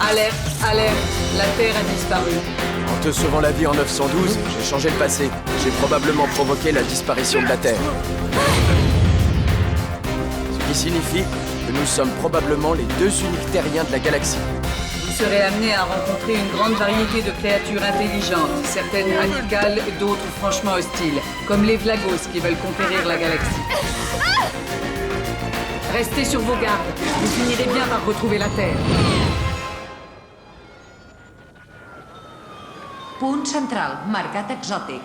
Alerte, alerte, la Terre a disparu. En te sauvant la vie en 912, j'ai changé le passé. J'ai probablement provoqué la disparition de la Terre. Ce qui signifie que nous sommes probablement les deux uniques terriens de la galaxie. Vous serez amené à rencontrer une grande variété de créatures intelligentes, certaines amicales, d'autres franchement hostiles, comme les Vlagos qui veulent conquérir la galaxie. Restez sur vos gardes, vous finirez bien par retrouver la Terre. Punt central, mercat exòtic.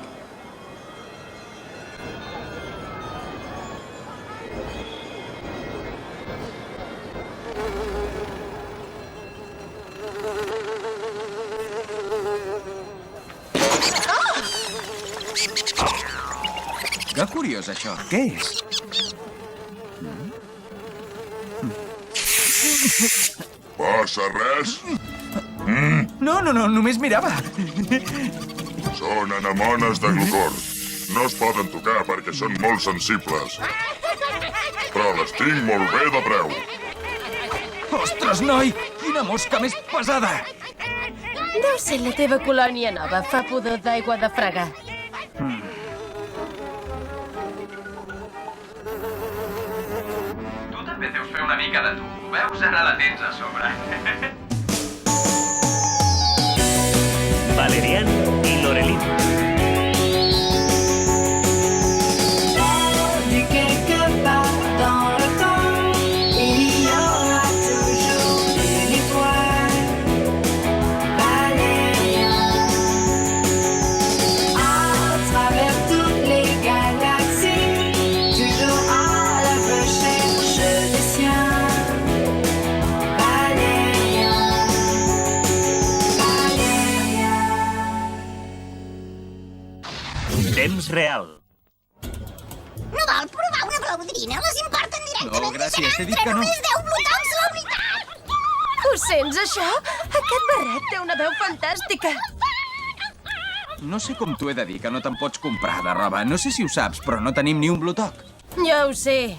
Que curiós, això. Què és? Passa res? No, només mirava. Són anemones de glucor. No es poden tocar perquè són molt sensibles. Però les tinc molt bé de preu. Ostres, noi! Quina mosca més pesada! Deu ser la teva colònia nova. Fa pudor d'aigua de fregar. Tu també deus fer una mica de tu. Veus? Ara la tens a sobre. Valerian y Lorelin. Temps real. No vol provar una blaudrina? Les importen directament. No, gràcies, t'he dit que no. Només 10 blutons la unitat. Ho sents, això? Aquest barret té una veu fantàstica. No sé com t'ho he de dir, que no te'n pots comprar de roba. No sé si ho saps, però no tenim ni un blutoc. Ja ho sé.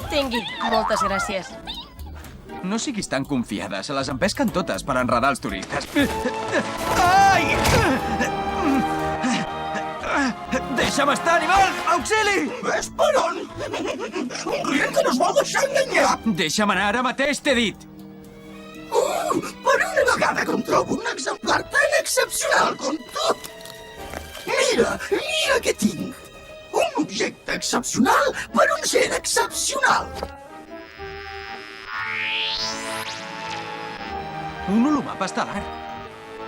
Tingui, moltes gràcies. No siguis tan confiada, se les empesquen totes per enredar els turistes. Ai! Deixa'm estar, animal! Auxili! Ves per on? Somrient que no es vol deixar enganyar! Deixa'm anar ara mateix, t'he dit! Per una vegada que em trobo un exemplar tan excepcional com tu! Mira què tinc! Un objecte excepcional per un ser excepcional! Un holomapa estel·lar.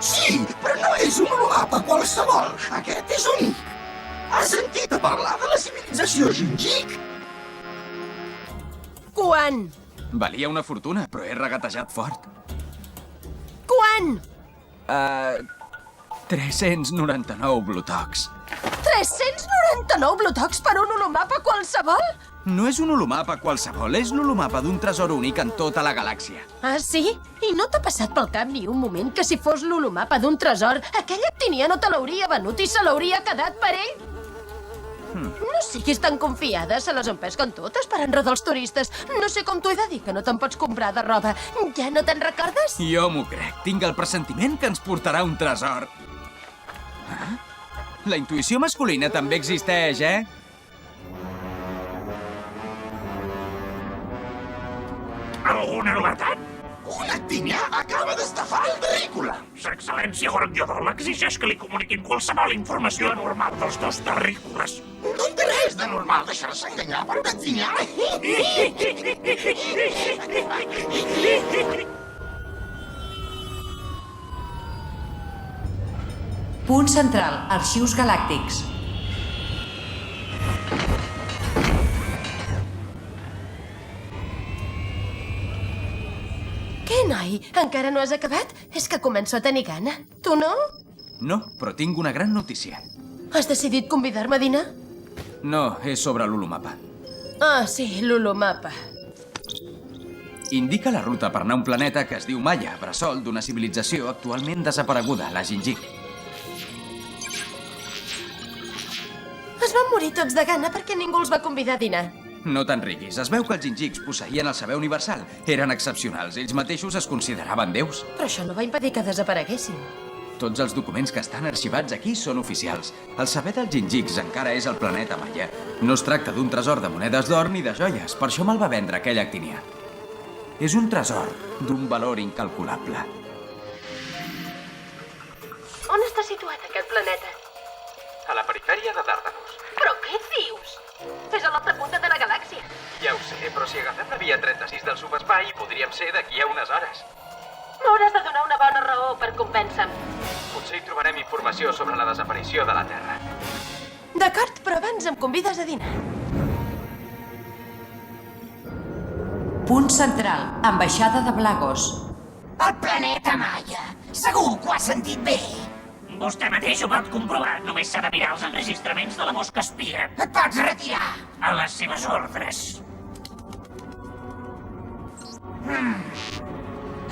Sí, però no és un holomapa qualsevol. Aquest és únic. Has sentit a parlar de la civilització Gingic? Quan? Valia una fortuna, però he regatejat fort. Quan? 399 blutocs. 399 blutocs per un holomapa qualsevol? No és un holomapa qualsevol, és l'holomapa d'un tresor únic en tota la galàxia. Ah, sí? I no t'ha passat pel cap ni un moment que si fos l'holomapa d'un tresor, aquell actinià no te l'hauria venut i se l'hauria quedat per ell? No siguis tan confiada, se les empesquen totes per enredar els turistes. No sé com t'ho he de dir, que no te'n pots comprar de roba. Ja no te'n recordes? Jo m'ho crec. Tinc el pressentiment que ens portarà un tresor. La intuïció masculina també existeix, eh? Alguna novetat? Un actinià acaba d'estafar el terrícola. Sa excel·lència Gordiodol exigeix que li comuniquin qualsevol informació anormal dels dos terrícoles. No en té res de normal deixar-se enganyar per un actinià. Punt central, arxius galàctics. Què, noi? Encara no has acabat? És que començo a tenir gana. Tu no? No, però tinc una gran notícia. Has decidit convidar-me a dinar? No, és sobre l'holomapa. Ah, sí, l'holomapa. Indica la ruta per anar a un planeta que es diu Maya, bressol d'una civilització actualment desapareguda, la Gingic. Es van morir tots de gana perquè ningú els va convidar a dinar. No te'n riguis. Es veu que els Gingics posseïen el saber universal. Eren excepcionals. Ells mateixos es consideraven déus. Però això no va impedir que desapareguessin. Tots els documents que estan arxivats aquí són oficials. El saber dels Gingics encara és al planeta Maya. No es tracta d'un tresor de monedes d'or ni de joies. Per això me'l va vendre aquell actinià. És un tresor d'un valor incalculable. On està situat aquest planeta? A la perifèria de Dardanus. Però què dius? És a l'altra punta de la galàxia. Ja ho sé, però si agafem la via 36 del subespai, podríem ser d'aquí a unes hores. M'hauràs de donar una bona raó per convèncer-me. Potser hi trobarem informació sobre la desaparició de la Terra. D'acord, però abans em convides a dinar. Punt central. Ambaixada de Blagos. El planeta Maya. Segur que ho has sentit bé. Vostè mateix ho pot comprovar. Només s'ha de mirar els enregistraments de la mosca espia. Et pots retirar. A les seves ordres.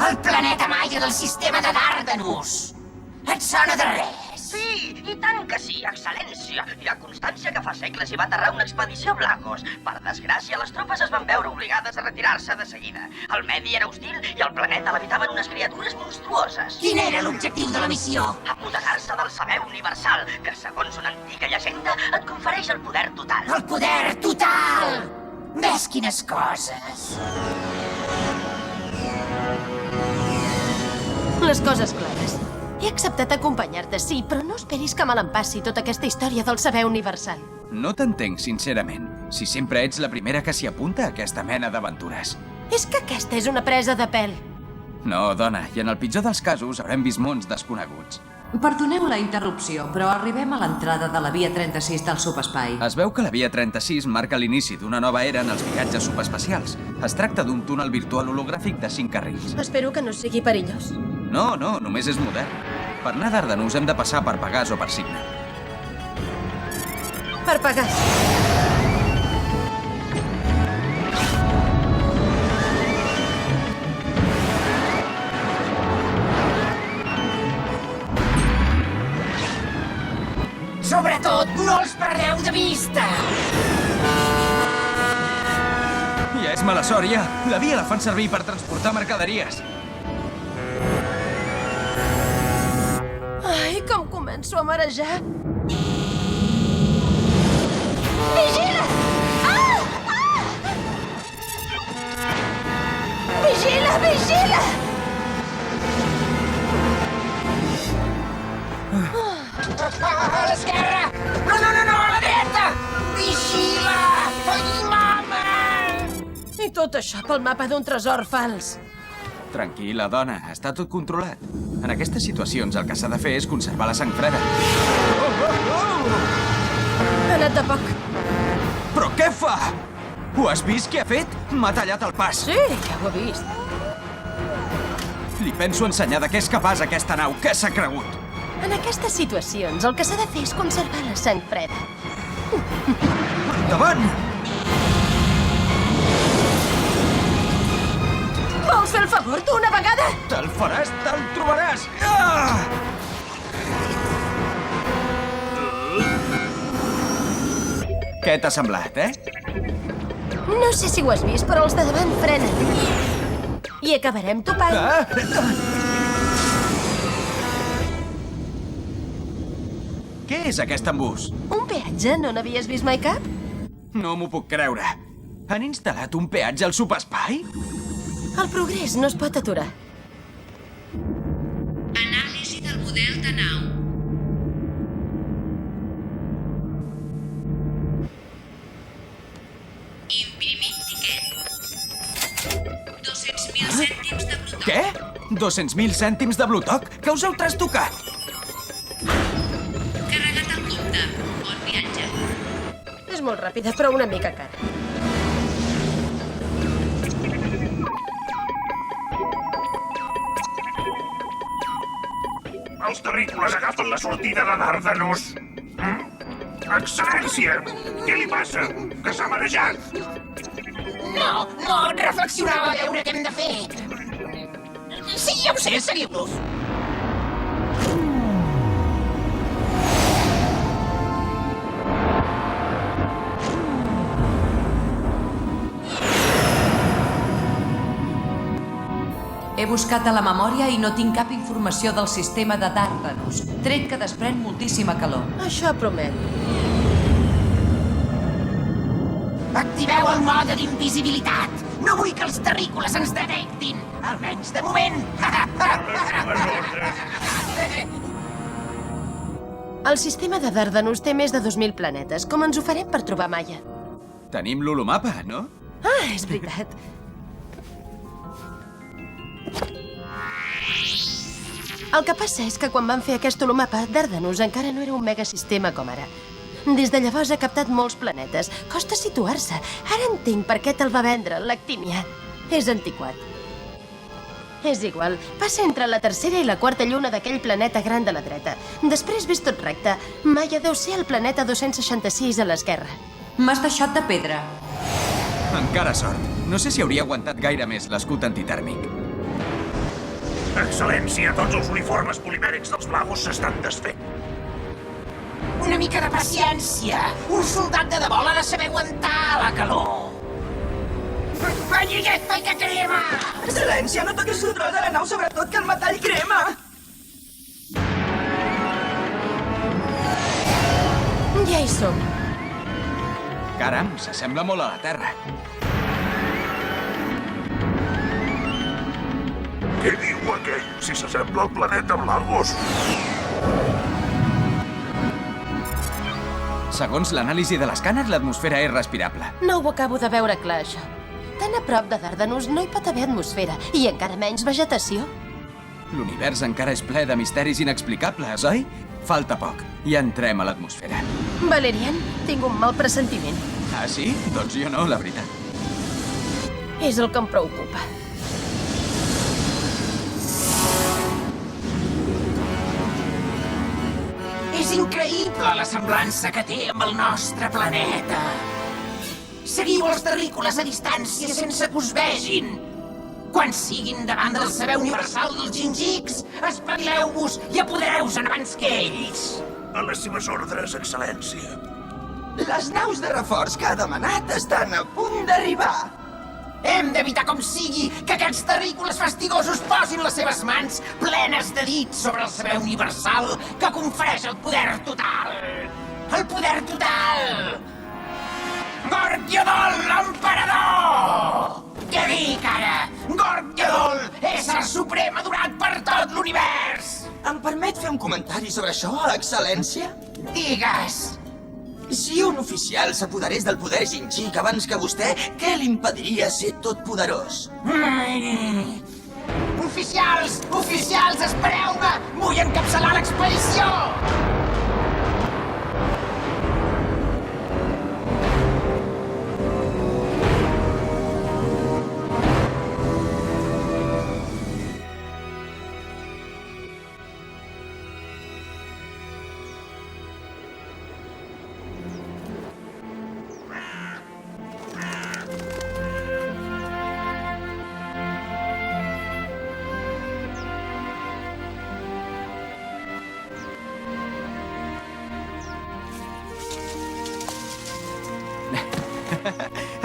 El planeta Maya del sistema de Dardanus. Et sona de res? Sí, i tant que sí, excel·lència. Hi ha constància que fa segles hi va aterrar una expedició a Blagos. Per desgràcia, les tropes es van veure obligades a retirar-se de seguida. El medi era hostil i el planeta l'habitaven unes criatures monstruoses. Quin era l'objectiu de la missió? Apoderar-se del saber universal, que segons una antiga llegenda et confereix el poder total. El poder total! Ves quines coses. Les coses clares. He acceptat acompanyar-te, sí, però no esperis que me l'empassi tota aquesta història del saber universal. No t'entenc, sincerament. Si sempre ets la primera que s'hi apunta a aquesta mena d'aventures. És que aquesta és una presa de pèl. No, dona, i en el pitjor dels casos haurem vist mons desconeguts. Perdoneu la interrupció, però arribem a l'entrada de la via 36 del subespai. Es veu que la via 36 marca l'inici d'una nova era en els viatges subespacials. Es tracta d'un túnel virtual hologràfic de 5 carrils. Espero que no sigui perillós. No, només és modern. Per anar a Dardanus hem de passar per Pegàs o per Signe. Per Pegàs. Sobretot, no els perdeu de vista! Ja és mala sort, ja. La via la fan servir per transportar mercaderies. Ai, com començo a marejar. Vigila! Vigila, vigila! A l'esquerra! No, a la dreta! Vigila! Ai, mama! I tot això pel mapa d'un tresor fals. Tranquil·la, dona. Està tot controlat. En aquestes situacions el que s'ha de fer és conservar la sang freda. Ha anat de poc. Però què fa? Ho has vist què ha fet? M'ha tallat el pas. Sí, ja ho he vist. Li penso ensenyar de què és capaç aquesta nau. Què s'ha cregut? En aquestes situacions, el que s'ha de fer és conservar la sang freda. Endavant! Vols fer el favor d'una vegada? Te'l faràs, te'l trobaràs! Ah! Què t'ha semblat, No sé si ho has vist, però els de davant frenen. I acabarem topant. Què és aquest embús? Un peatge? No n'havies vist mai cap? No m'ho puc creure. Han instal·lat un peatge al subespai? El progrés no es pot aturar. Anàlisi del model de nau. Imprimir tiquet. 200.000 cèntims de blutoc. Què? 200.000 cèntims de blutoc? Que us heu trastocat? Carregat el compte. Bon viatge. És molt ràpida, però una mica cara. Els terrícoles agafen la sortida de Dardanus. Excel·lència! Què li passa? Que s'ha marejat? No, reflexionava a veure què hem de fer. Sí, ja ho sé, seguiu-los. He buscat a la memòria i no tinc cap informació del sistema de Dardanus, tret que desprèn moltíssima calor. Això promet. Activeu el mode d'invisibilitat! No vull que els terrícoles ens detectin! Almenys de moment! El sistema de Dardanus té més de 2.000 planetes. Com ens ho farem per trobar Maia? Tenim l'holomapa, no? Ah, és veritat. El que passa és que quan van fer aquest holomapa, Dardanus encara no era un megasistema com ara. Des de llavors ha captat molts planetes. Costa situar-se. Ara entenc per què te'l va vendre, l'Actinià. És antiquat. És igual. Passa entre la tercera i la quarta lluna d'aquell planeta gran de la dreta. Després ves tot recte. Maia deu ser el planeta 266 a l'esquerra. M'has deixat de pedra. Encara sort. No sé si hauria aguantat gaire més l'escut antitèrmic. Excel·lència, tots els uniformes polimèrics dels Blagos s'estan desfent. Una mica de paciència! Un soldat de debò ha de saber aguantar la calor! Falliguet, que crema! Excel·lència, no toquis el tros de la nau, sobretot que el metall crema! Ja hi som. Caram, s'assembla molt a la Terra. Què diu aquell, si s'assembla al planeta Blagos? Segons l'anàlisi de l'escàner, l'atmosfera és respirable. No ho acabo de veure clar, això. Tan a prop de Dardanus no hi pot haver atmosfera, i encara menys vegetació. L'univers encara és ple de misteris inexplicables, oi? Falta poc. Ja entrem a l'atmosfera. Valerian, tinc un mal pressentiment. Ah, sí? Doncs jo no, la veritat. És el que em preocupa. És increïble la semblança que té amb el nostre planeta. Seguiu els terrícoles a distància sense que us vegin. Quan siguin davant del saber universal dels gingics, espavileu-vos i apodereu-se'n abans que ells. A les seves ordres, excel·lència. Les naus de reforç que ha demanat estan a punt d'arribar. Hem d'evitar com sigui que aquests terrícoles fastigosos posin les seves mans plenes de dits sobre el saber universal que confereix el poder total. El poder total! Gordiodol, l'emperador! Què dic ara? Gordiodol, ésser suprem adorat per tot l'univers! Em permet fer un comentari sobre això, excel·lència? Digues! Si un oficial s'apoderés del poder gingic abans que vostè, què l'impediria ser totpoderós? Oficials! Oficials, espereu-me! Vull encapçalar l'expedició!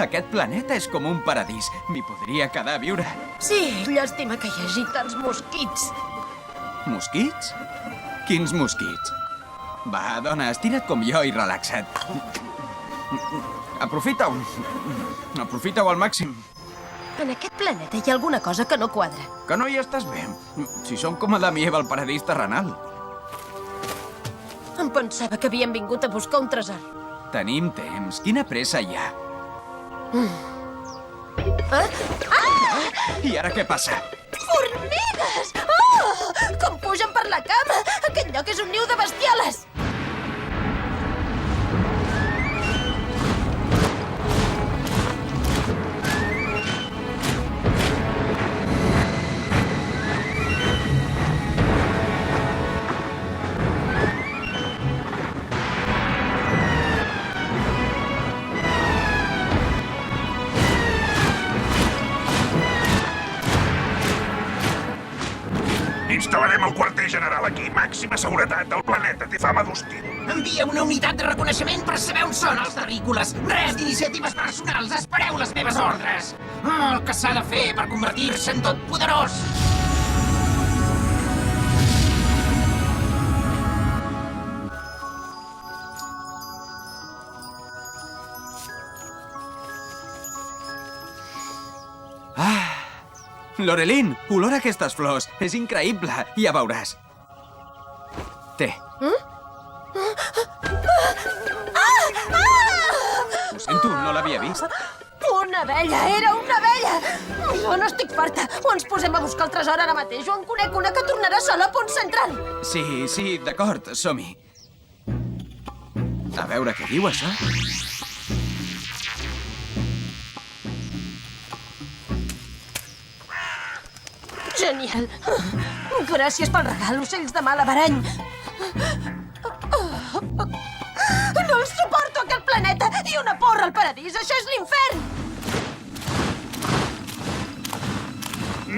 Aquest planeta és com un paradís. M'hi podria quedar a viure. Sí, llàstima que hi hagi tants mosquits. Mosquits? Quins mosquits? Va, dona, estira't com jo i relaxa't. Aprofita-ho. Aprofita-ho al màxim. En aquest planeta hi ha alguna cosa que no quadra. Que no hi estàs bé. Si som com Adam i Eva al paradís terrenal. Em pensava que havíem vingut a buscar un tresor. Tenim temps. Quina pressa hi ha? Ah! Ah! I ara què passa? Formigues! Oh! Com pugen per la cama! Aquest lloc és un niu de bestiales! Instal·larem el quarter general aquí. Màxima seguretat. El planeta té fama d'hostil. Envia una unitat de reconeixement per saber on són els terrícoles. Res d'iniciatives personals. Espereu les meves ordres. El que s'ha de fer per convertir-se en tot poderós. Lorelin, olora aquestes flors. És increïble, ja veuràs. Té. Ho sento, no l'havia vist. Una abella, era una abella! Jo no estic farta. O ens posem a buscar el tresor ara mateix, o en conec una que tornarà sola a Punt Central. Sí, d'acord, som-hi. A veure què diu, això. Genial. Gràcies pel regal, ocells de mal averany. No el suporto, aquest planeta! I una porra al paradís! Això és l'infern!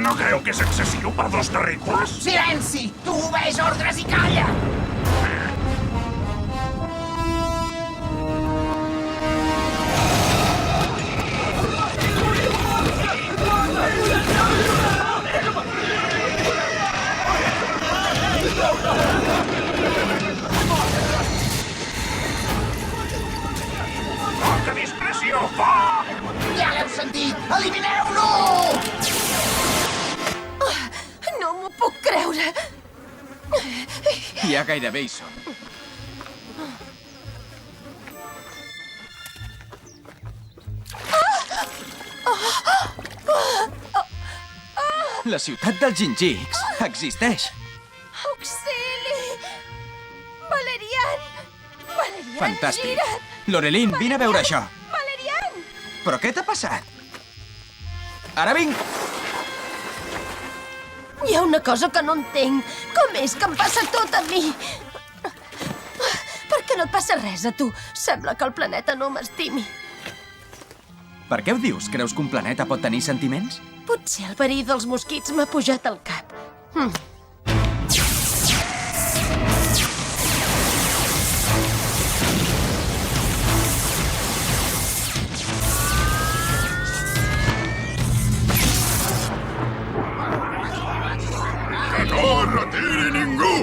No creu que és excessiu per 2 terrícoles? Silenci! Tu obeeix ordres i calla! Poca discreció, foc! Ja l'heu sentit! Elimineu-lo! No m'ho puc creure. Ja gairebé hi som. La ciutat dels Gingics existeix. Auxili! Valerian! Valerian, Fantàstic. gira't! Lorelin, vine a veure això. Valerian! Però què t'ha passat? Ara vinc! Hi ha una cosa que no entenc. Com és que em passa tot a mi? Per què no et passa res a tu? Sembla que el planeta no m'estimi. Per què ho dius? Creus que un planeta pot tenir sentiments? Potser el verí dels mosquits m'ha pujat al cap. Que no es retiri ningú!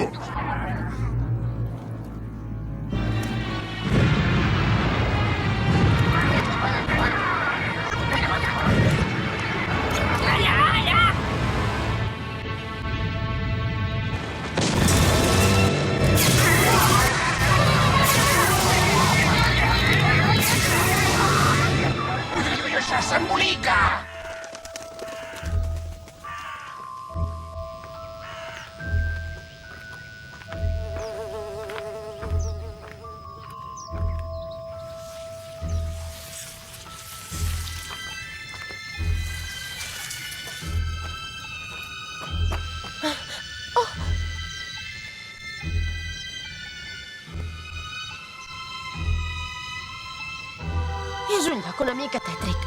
Això s'embonica! És un lloc una mica tètric.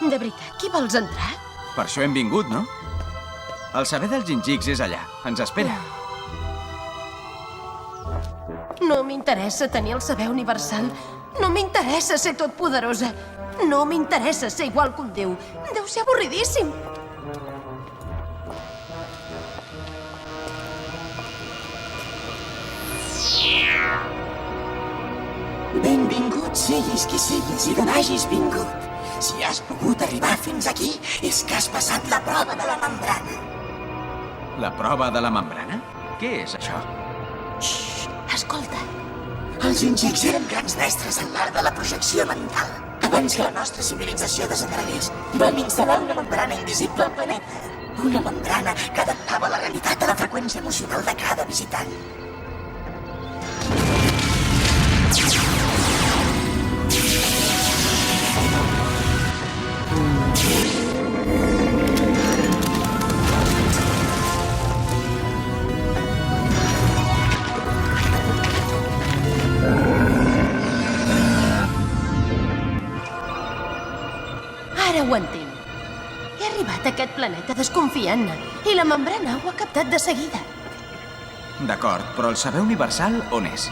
De veritat, qui vols entrar? Per això hem vingut, no? El saber dels Gingics és allà. Ens espera. No m'interessa tenir el saber universal. No m'interessa ser totpoderosa. No m'interessa ser igual que un déu. Deu ser avorridíssim. Benvingut siguis qui siguis i d'on hagis vingut. Si has pogut arribar fins aquí, és que has passat la prova de la membrana. La prova de la membrana? Què és això? Xxxt, escolta. Els Gingics eren grans mestres en l'art de la projecció mental. Abans que la nostra civilització desaparegués, vam instal·lar una membrana invisible al planeta. Una membrana que adaptava la realitat a la freqüència emocional de cada visitant. Ara ho entenc. He arribat a aquest planeta desconfiant-ne i la membrana ho ha captat de seguida. D'acord, però el saber universal on és?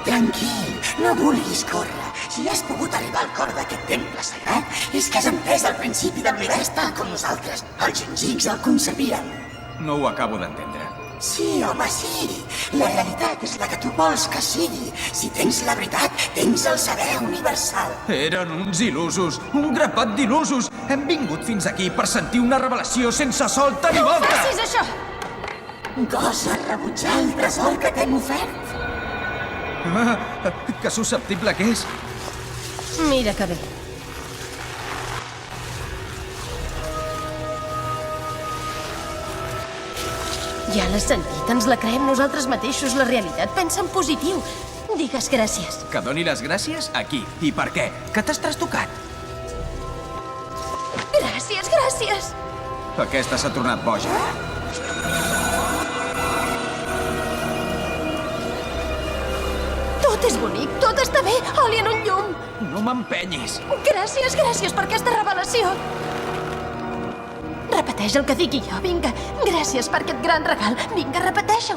Tranquil, no vulguis córrer. Si has pogut arribar al cor d'aquest temple sagrat, és que has entès el principi de l'univers tal com nosaltres, els Jinjiks, el concebíem. No ho acabo d'entendre. Sí, home, sí. La realitat és la que tu vols que sigui. Si tens la veritat, tens el saber universal. Eren uns il·lusos, un grapat d'il·lusos. Hem vingut fins aquí per sentir una revelació sense solta ni volta. No facis això! Gosa rebutjar el tresor que t'hem ofert. Que susceptible que és. Mira que bé. Ja l'has sentit, ens la creem nosaltres mateixos, la realitat. Pensa en positiu. Digues gràcies. Que doni les gràcies aquí. I per què? Que t'has trastocat. Gràcies, gràcies. Aquesta s'ha tornat boja. Tot és bonic, tot està bé. Oli en un llum. No m'empenyis. Gràcies, gràcies per aquesta revelació. Repeteix el que digui jo, vinga. Gràcies per aquest gran regal. Vinga, repeteix-ho.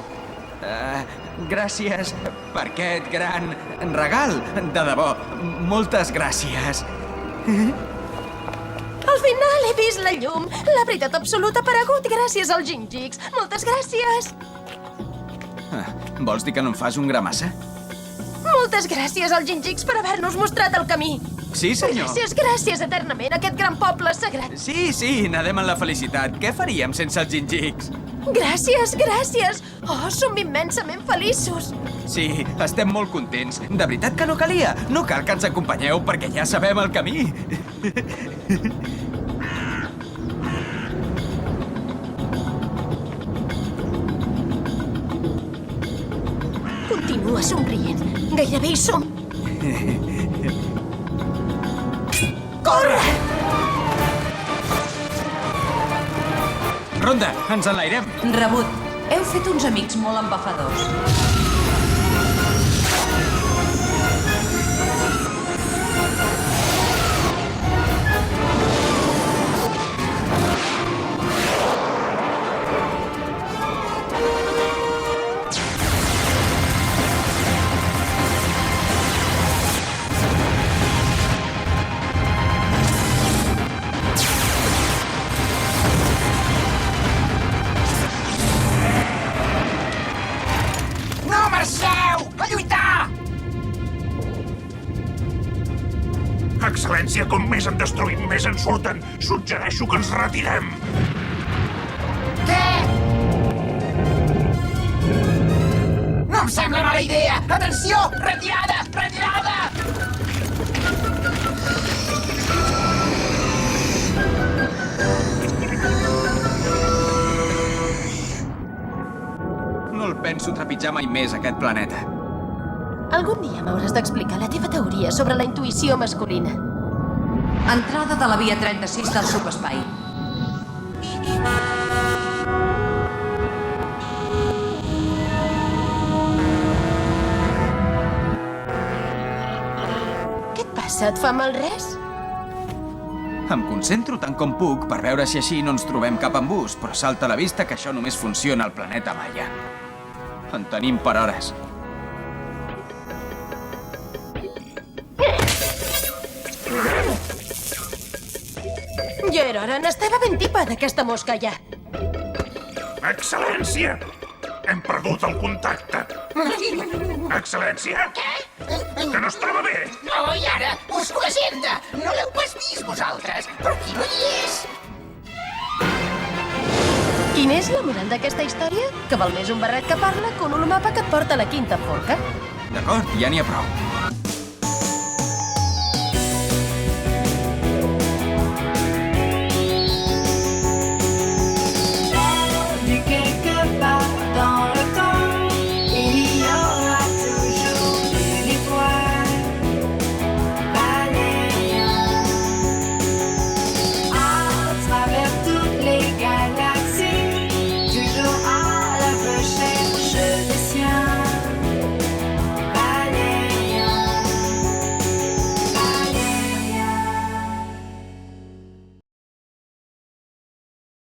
Gràcies per aquest gran regal. De debò, moltes gràcies. Al final he vist la llum. La veritat absoluta ha aparegut gràcies als Jinjiks. Moltes gràcies. Vols dir que no em fas un gra massa? Moltes gràcies als Jinjiks per haver-nos mostrat el camí. Sí, senyor. Gràcies, gràcies eternament a aquest gran poble sagrat. Sí, nedem en la felicitat. Què faríem sense els Jinjiks? Gràcies, gràcies. Oh, som immensament feliços. Sí, estem molt contents. De veritat que no calia. No cal que ens acompanyeu perquè ja sabem el camí. Continua somrient. Gairebé hi som. Corre! Ronda, ens enlairem. Rebut. Heu fet uns amics molt embafadors. Excel·lència, com més en destruïm, més en surten. Suggereixo que ens retirem. Què? No em sembla mala idea! Atenció! Retirada! Retirada! No el penso trepitjar mai més, aquest planeta. Algun dia m'hauràs d'explicar la teva teoria sobre la intuïció masculina. Entrada de la via 36 del subespai. Què et passa? Et fa mal res? Em concentro tant com puc per veure si així no ens trobem cap embús, però salta a la vista que això només funciona al planeta Maia. En tenim per hores. Ja era hora, n'estava ben tipa d'aquesta mosca ja. Excel·lència! Hem perdut el contacte. Excel·lència? Què? Que no estava bé! No, i ara? Busco l'agenda! No l'heu pas vist vosaltres, però aquí no hi és! Quina és la moral d'aquesta història? Que val més un barret que parla que un holomapa que et porta la quinta forca. D'acord, ja n'hi ha prou.